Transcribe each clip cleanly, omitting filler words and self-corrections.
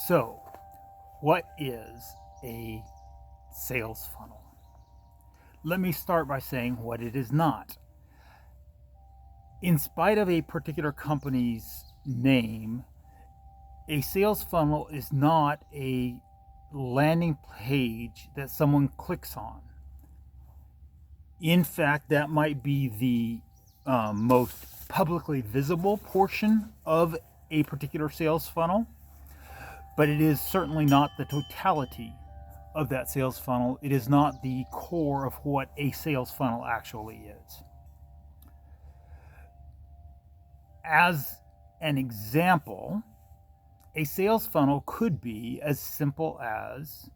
So, what is a sales funnel? Let me start by saying what it is not. In spite of a particular company's name, a sales funnel is not a landing page that someone clicks on. In fact, that might be the most publicly visible portion of a particular sales funnel, but it is certainly not the totality of that sales funnel. It is not the core of what a sales funnel actually is. As an example, a sales funnel could be as simple as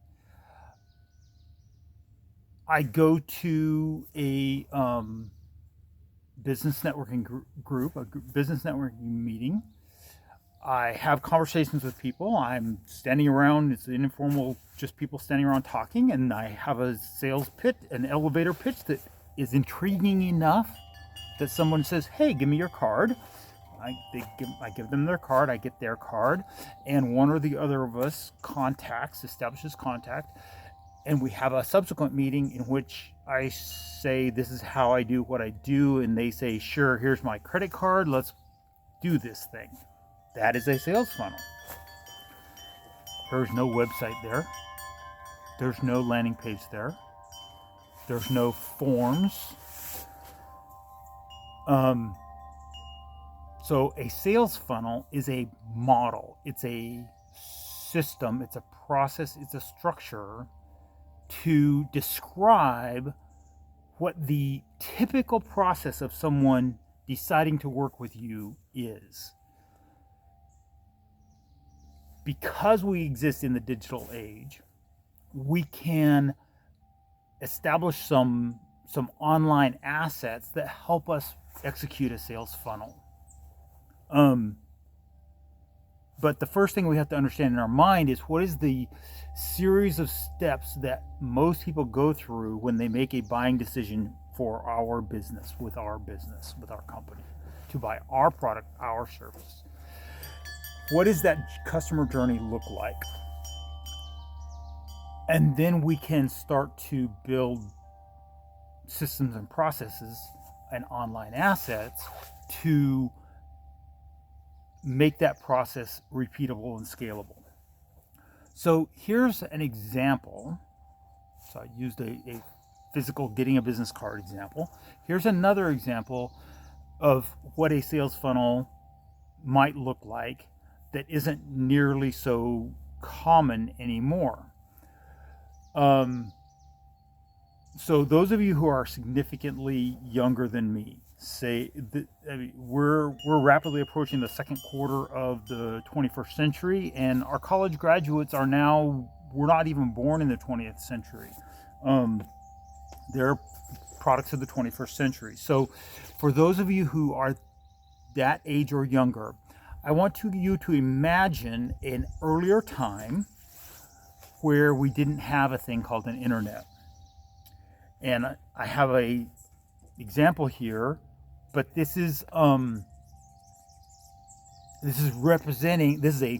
I go to a business networking group, a business networking meeting. I have conversations with people. I'm standing around, it's an informal, just people standing around talking, and I have a sales pitch, an elevator pitch that is intriguing enough that someone says, hey, give me your card. I give them their card, I get their card, and one or the other of us establishes contact, and we have a subsequent meeting in which I say, this is how I do what I do, and they say, sure, here's my credit card, let's do this thing. That is a sales funnel. There's no website there. There's no landing page there. There's no forms. So a sales funnel is a model. It's a system. It's a process. It's a structure to describe what the typical process of someone deciding to work with you is. Because we exist in the digital age, we can establish some online assets that help us execute a sales funnel. But the first thing we have to understand in our mind is what is the series of steps that most people go through when they make a buying decision for our business, with our company, to buy our product, our service. What does that customer journey look like? And then we can start to build systems and processes and online assets to make that process repeatable and scalable. So here's an example. So I used a physical getting a business card example. Here's another example of what a sales funnel might look like that isn't nearly so common anymore. So those of you who are significantly younger than me, we're rapidly approaching the second quarter of the 21st century, and our college graduates we're not even born in the 20th century. They're products of the 21st century. So for those of you who are that age or younger, I want you to imagine an earlier time where we didn't have a thing called an internet. And I have a example here, but this is a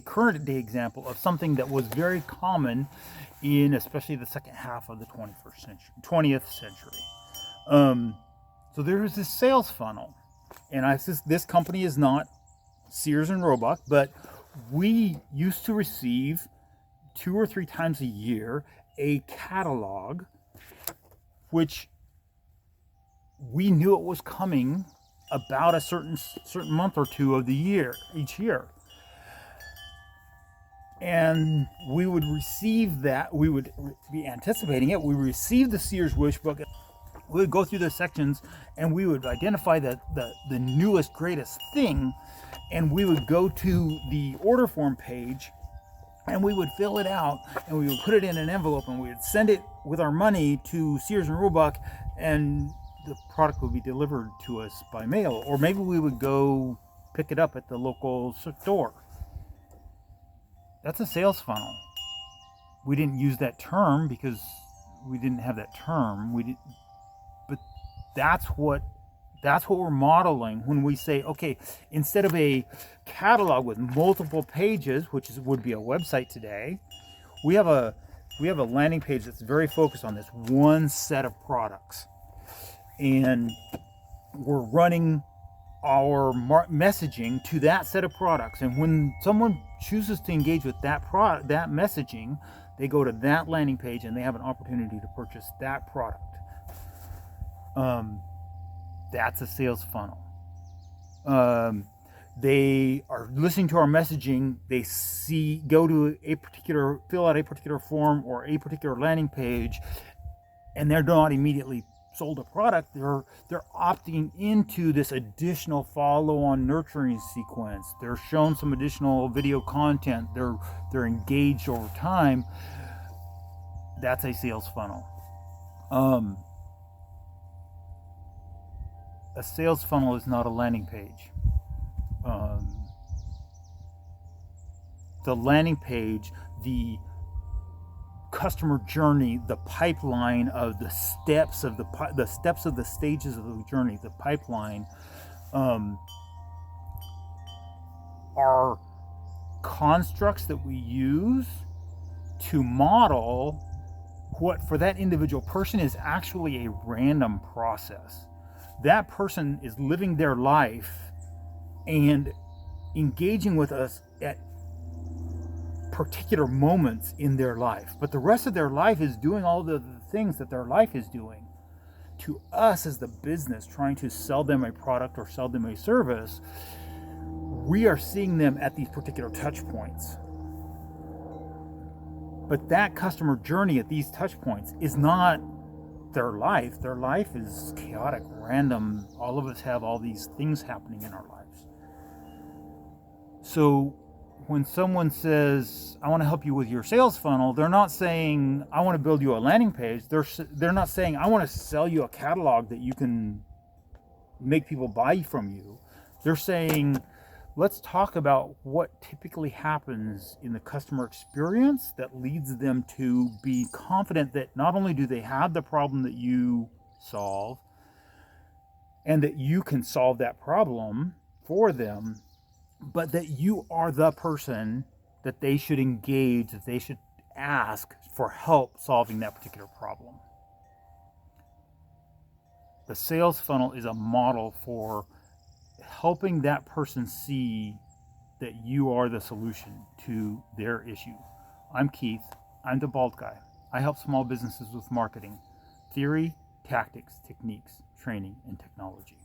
current day example of something that was very common in especially the second half of the 20th century. So there's this sales funnel, and this company is not Sears and Roebuck, but we used to receive 2 or 3 times a year a catalog, which we knew it was coming about a certain month or two of the year, each year. And we would receive that, we would be anticipating it, we would receive the Sears Wish Book, we would go through the sections, and we would identify the newest, greatest thing, and we would go to the order form page, and we would fill it out, and we would put it in an envelope, and we would send it with our money to Sears and Roebuck, and the product would be delivered to us by mail. Or maybe we would go pick it up at the local store. That's a sales funnel. We didn't use that term because we didn't have that term. But that's what That's what we're modeling when we say, okay, instead of a catalog with multiple pages, which would be a website today, we have a landing page that's very focused on this one set of products, and we're running our messaging to that set of products. And when someone chooses to engage with that that messaging, they go to that landing page and they have an opportunity to purchase that product. That's a sales funnel. They are listening to our messaging. They fill out a particular form or a particular landing page, and they're not immediately sold a product. They're opting into this additional follow-on nurturing sequence. They're shown some additional video content. They're engaged over time. That's a sales funnel. A sales funnel is not a landing page. The landing page, the customer journey, the pipeline of the steps of the stages of the journey, the pipeline, are constructs that we use to model what for that individual person is actually a random process. That person is living their life and engaging with us at particular moments in their life, but the rest of their life is doing all the things that their life is doing. To us as the business trying to sell them a product or sell them a service, we are seeing them at these particular touch points. But that customer journey at these touch points is not their life. Their life is chaotic, random. All of us have all these things happening in our lives. So when someone says, I want to help you with your sales funnel, they're not saying, I want to build you a landing page. They're not saying, I want to sell you a catalog that you can make people buy from you. They're saying, let's talk about what typically happens in the customer experience that leads them to be confident that not only do they have the problem that you solve and that you can solve that problem for them, but that you are the person that they should engage, that they should ask for help solving that particular problem. The sales funnel is a model for helping that person see that you are the solution to their issue. I'm Keith. I'm the Bald Guy. I help small businesses with marketing, theory, tactics, techniques, training, and technology.